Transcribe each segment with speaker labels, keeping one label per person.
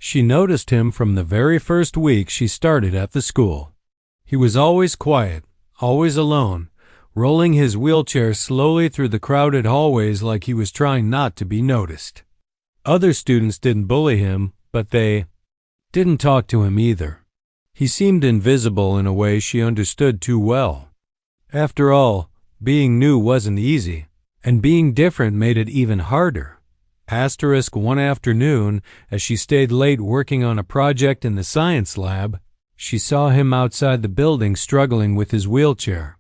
Speaker 1: She noticed him from the very first week she started at the school. He was always quiet, always alone, rolling his wheelchair slowly through the crowded hallways like he was trying not to be noticed. Other students didn't bully him, but they didn't talk to him either. He seemed invisible in a way she understood too well. After all, being new wasn't easy, and being different made it even harder. One afternoon, as she stayed late working on a project in the science lab, she saw him outside the building struggling with his wheelchair.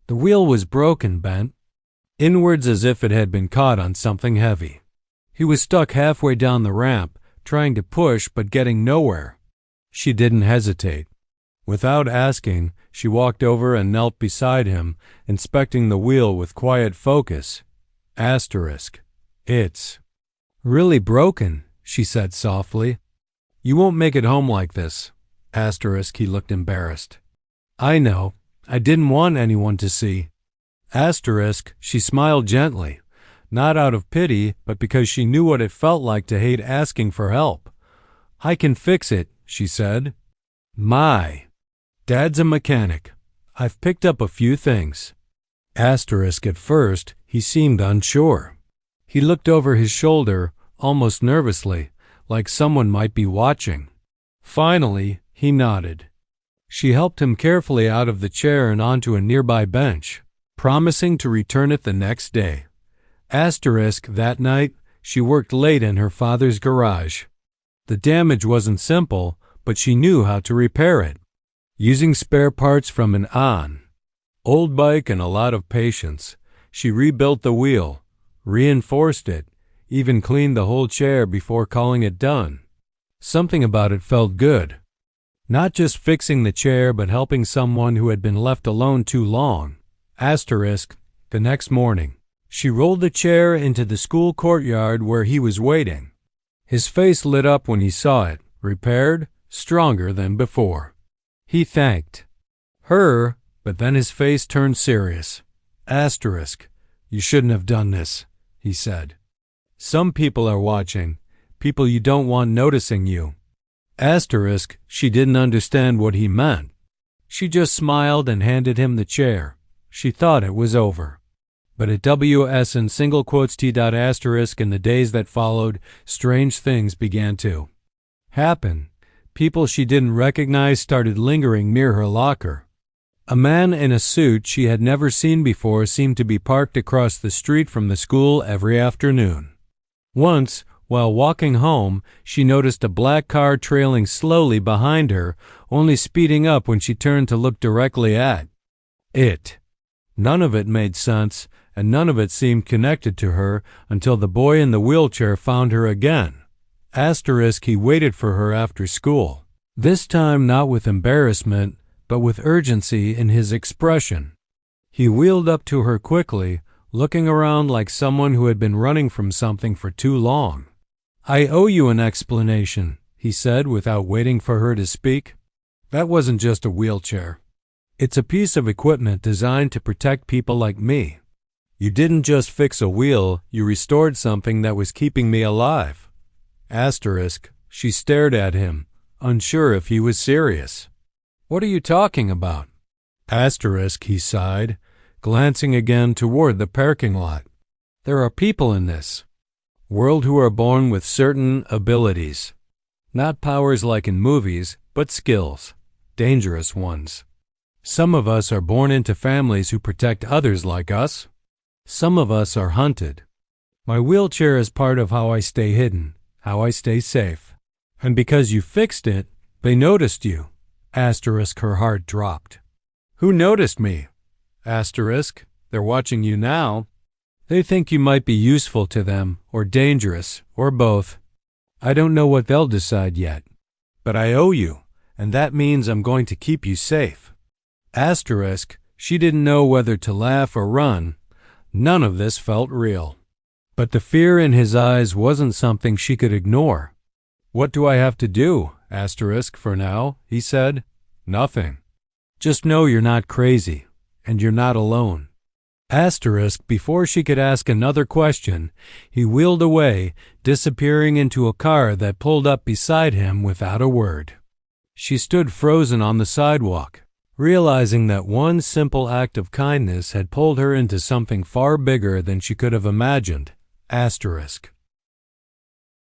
Speaker 1: The wheel was broken, bent inwards as if it had been caught on something heavy. He was stuck halfway down the ramp, trying to push but getting nowhere. She didn't hesitate. Without asking, she walked over and knelt beside him, inspecting the wheel with quiet focus. It's really broken, she said softly. You won't make it home like this. He looked embarrassed. I know. I didn't want anyone to see. She smiled gently, not out of pity, but because she knew what it felt like to hate asking for help. I can fix it, she said. My dad's a mechanic. I've picked up a few things. At first, he seemed unsure. He looked over his shoulder, almost nervously, like someone might be watching. Finally, he nodded. She helped him carefully out of the chair and onto a nearby bench, promising to return it the next day. That night, she worked late in her father's garage. The damage wasn't simple, but she knew how to repair it. Using spare parts from an old bike and a lot of patience, she rebuilt the wheel, reinforced it, even cleaned the whole chair before calling it done. Something about it felt good. Not just fixing the chair, but helping someone who had been left alone too long. The next morning, she rolled the chair into the school courtyard where he was waiting. His face lit up when he saw it, repaired, stronger than before. He thanked her, but then his face turned serious. You shouldn't have done this, he said. Some people are watching, people you don't want noticing you. She didn't understand what he meant. She just smiled and handed him the chair. She thought it was over. But at WS single quotes T. in the days that followed, strange things began to happen. People she didn't recognize started lingering near her locker. A man in a suit she had never seen before seemed to be parked across the street from the school every afternoon. Once, while walking home, she noticed a black car trailing slowly behind her, only speeding up when she turned to look directly at it. None of it made sense, and none of it seemed connected to her until the boy in the wheelchair found her again. He waited for her after school, this time not with embarrassment, but with urgency in his expression. He wheeled up to her quickly, looking around like someone who had been running from something for too long. I owe you an explanation, he said without waiting for her to speak. That wasn't just a wheelchair. It's a piece of equipment designed to protect people like me. You didn't just fix a wheel, you restored something that was keeping me alive. She stared at him, unsure if he was serious. What are you talking about? He sighed, glancing again toward the parking lot. There are people in this world who are born with certain abilities. Not powers like in movies, but skills, dangerous ones. Some of us are born into families who protect others like us. Some of us are hunted. My wheelchair is part of how I stay hidden, how I stay safe. And because you fixed it, they noticed you. Her heart dropped. Who noticed me? They're watching you now. They think you might be useful to them, or dangerous, or both. I don't know what they'll decide yet. But I owe you, and that means I'm going to keep you safe. She didn't know whether to laugh or run. None of this felt real. But the fear in his eyes wasn't something she could ignore. What do I have to do, for now, he said. Nothing. Just know you're not crazy, and you're not alone. Asterisk, before she could ask another question, he wheeled away, disappearing into a car that pulled up beside him without a word. She stood frozen on the sidewalk, realizing that one simple act of kindness had pulled her into something far bigger than she could have imagined. Asterisk.